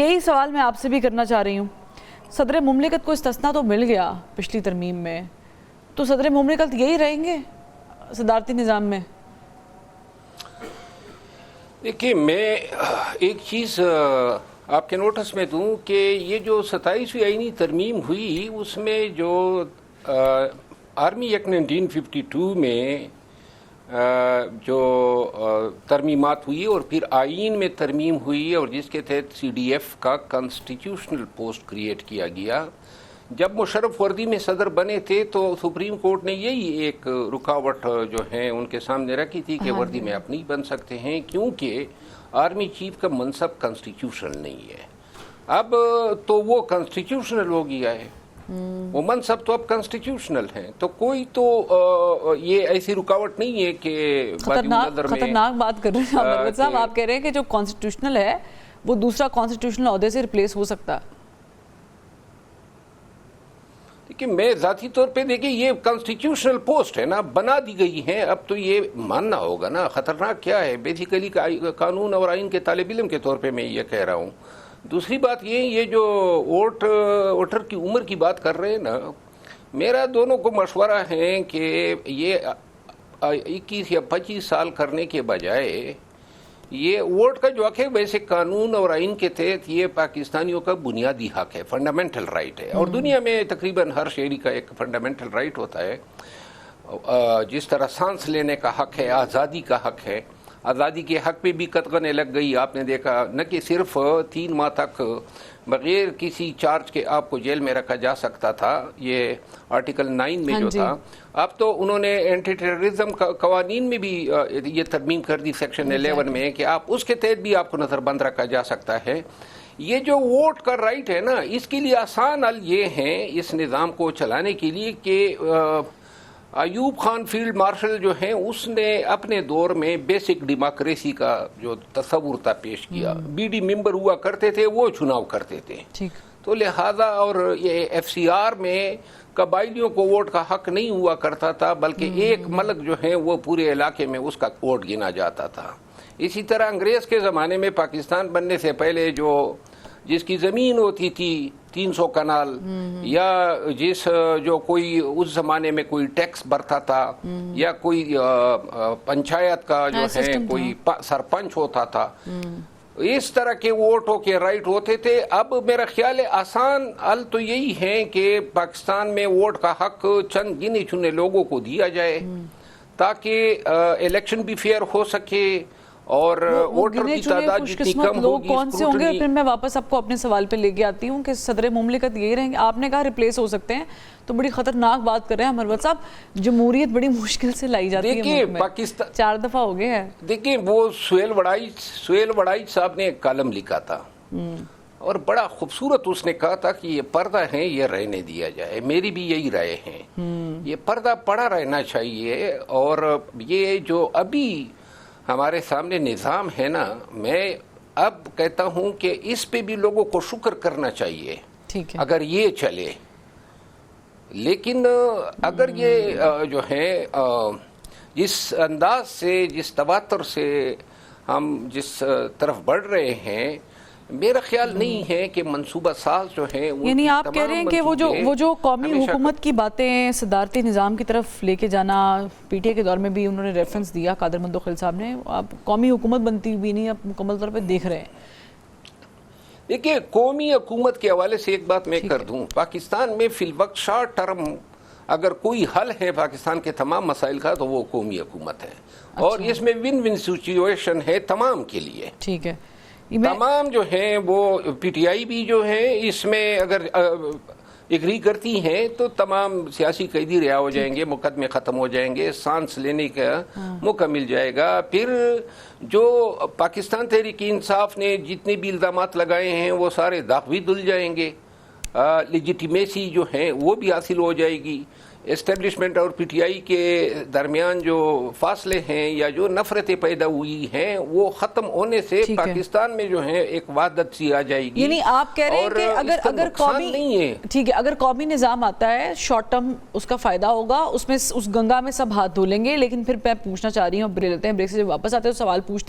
یہی سوال میں آپ سے بھی کرنا چاہ رہی ہوں. صدر مملکت کو استثنا تو مل گیا پچھلی ترمیم میں, تو صدر مملکت یہی رہیں گے صدارتی نظام میں؟ دیکھیے, میں ایک چیز آپ کے نوٹس میں دوں کہ یہ جو 27ویں آئینی ترمیم ہوئی اس میں جو آرمی ایکٹ 1952 میں جو ترمیمات ہوئی اور پھر آئین میں ترمیم ہوئی اور جس کے تحت سی ڈی ایف کا کانسٹیٹیوشنل پوسٹ کریٹ کیا گیا, جب مشرف وردی میں صدر بنے تھے تو سپریم کورٹ نے یہی ایک رکاوٹ جو ہے ان کے سامنے رکھی تھی کہ وردی میں آپ نہیں بن سکتے ہیں کیونکہ آرمی چیف کا منصب کانسٹیٹیوشنل نہیں ہے. اب تو وہ کانسٹیٹیوشنل ہو گیا ہے, وہ منصب تو اب کانسٹیٹیوشنل ہیں, تو کوئی تو یہ ایسی رکاوٹ نہیں ہے کہ خطرناک بات کر رہے ہیں عامر صاحب. آپ کہہ رہے ہیں کہ جو کانسٹیٹیوشنل ہے وہ دوسرا کانسٹیٹیوشنل عہدے سے ریپلیس ہو سکتا ہے. کہ میں ذاتی طور پہ دیکھیں یہ کانسٹیٹیوشنل پوسٹ ہے نا, بنا دی گئی ہیں, اب تو یہ ماننا ہوگا نا. خطرناک کیا ہے؟ بیسیکلی قانون اور آئین کے طالب علم کے طور پہ میں یہ کہہ رہا ہوں. دوسری بات یہ جو ووٹر کی عمر کی بات کر رہے ہیں نا, میرا دونوں کو مشورہ ہے کہ یہ 21 یا 25 سال کرنے کے بجائے یہ ووٹ کا جو حق ہے ویسے قانون اور آئین کے تحت یہ پاکستانیوں کا بنیادی حق ہے, فنڈامنٹل رائٹ ہے, اور دنیا میں تقریباً ہر شہری کا ایک فنڈامنٹل رائٹ ہوتا ہے. جس طرح سانس لینے کا حق ہے, آزادی کا حق ہے, آزادی کے حق پہ بھی قدغنیں لگ گئی. آپ نے دیکھا نہ کہ صرف 3 ماہ تک بغیر کسی چارج کے آپ کو جیل میں رکھا جا سکتا تھا, یہ آرٹیکل 9 میں جو تھا, اب تو انہوں نے اینٹی ٹیررزم قوانین میں بھی یہ ترمیم کر دی سیکشن 11 میں کہ آپ اس کے تحت بھی آپ کو نظر بند رکھا جا سکتا ہے. یہ جو ووٹ کا رائٹ ہے نا, اس کے لیے آسان حل یہ ہیں اس نظام کو چلانے کے لیے کہ ایوب خان فیلڈ مارشل جو ہیں اس نے اپنے دور میں بیسک ڈیموکریسی کا جو تصور تھا پیش کیا. بی ڈی ممبر ہوا کرتے تھے, وہ چناؤ کرتے تھے, تو لہذا اور یہ ایف سی آر میں قبائلیوں کو ووٹ کا حق نہیں ہوا کرتا تھا, بلکہ ایک ملک جو ہے وہ پورے علاقے میں اس کا ووٹ گنا جاتا تھا. اسی طرح انگریز کے زمانے میں پاکستان بننے سے پہلے جس کی زمین ہوتی تھی 300 کنال, یا جو کوئی اس زمانے میں کوئی ٹیکس بھرتا تھا, یا کوئی پنچایت کا جو ہے کوئی سرپنچ ہوتا تھا, اس طرح کے ووٹوں کے رائٹ ہوتے تھے. اب میرا خیال ہے آسان حل تو یہی ہے کہ پاکستان میں ووٹ کا حق چند گنے چنے لوگوں کو دیا جائے تاکہ الیکشن بھی فیئر ہو سکے, اور ووٹر کی تعداد جتنی کم ہوگی. کون سے ہوں گے؟ پھر میں واپس آپ کو اپنے سوال پہ لے کے آتی ہوں کہ صدر مملکت یہی رہیں گے. آپ نے کہا ریپلیس ہو سکتے ہیں, تو بڑی خطرناک بات کر رہے ہیں عمر صاحب. جمہوریت بڑی مشکل سے لائی جاتی ہے ملک میں, پاکستان 4 دفعہ ہو گئے ہیں. دیکھیں وہ سہیل وڑائچ صاحب نے ایک کالم لکھا تھا, اور بڑا خوبصورت اس نے کہا تھا کہ یہ پردہ ہے یہ رہنے دیا جائے. میری بھی یہی رائے ہے, یہ پردہ پڑا رہنا چاہیے. اور یہ جو ابھی ہمارے سامنے نظام ہے نا, میں اب کہتا ہوں کہ اس پہ بھی لوگوں کو شکر کرنا چاہیے اگر یہ چلے. لیکن اگر یہ جو ہے جس انداز سے, جس تواتر سے ہم جس طرف بڑھ رہے ہیں, میرا خیال نہیں ہے کہ منصوبہ ساز جو ہیں, یعنی آپ کہہ رہے ہیں کہ وہ جو قومی حکومت کی باتیں صدارتی نظام کی طرف لے کے جانا, پی ٹی اے کے دور میں بھی انہوں نے ریفرنس دیا قادر منتقل صاحب نے, اب قومی حکومت بنتی بھی نہیں, اب مکمل طور پہ دیکھ رہے ہیں. دیکھیں قومی حکومت کے حوالے سے ایک بات میں کر دوں, پاکستان میں فی الوقت شارٹ ٹرم اگر کوئی حل ہے پاکستان کے تمام مسائل کا تو وہ قومی حکومت ہے, اور اس میں ون ون سچویشن ہے تمام کے لیے. ٹھیک ہے, تمام جو ہیں وہ پی ٹی آئی بھی جو ہے اس میں اگر اگری کرتی ہیں تو تمام سیاسی قیدی رہا ہو جائیں گے, مقدمے ختم ہو جائیں گے, سانس لینے کا موقع مل جائے گا. پھر جو پاکستان تحریک انصاف نے جتنے بھی الزامات لگائے ہیں وہ سارے داغ بھی دھل جائیں گے, لیجیٹیمیسی جو ہے وہ بھی حاصل ہو جائے گی. اسٹیبلشمنٹ اور پی ٹی آئی کے درمیان جو فاصلے ہیں یا جو نفرتیں پیدا ہوئی ہیں وہ ختم ہونے سے پاکستان میں جو ہے ایک وحدت سی آ جائے گی. یعنی آپ کہہ رہے ہیں کہ اگر قومی نہیں ہے, ٹھیک ہے, اگر قومی نظام آتا ہے شارٹ ٹرم اس کا فائدہ ہوگا, اس میں اس گنگا میں سب ہاتھ دھو لیں گے. لیکن پھر میں پوچھنا چاہ رہی ہوں, بریک لیتے ہیں, بریک سے واپس آتے ہیں تو سوال پوچھتے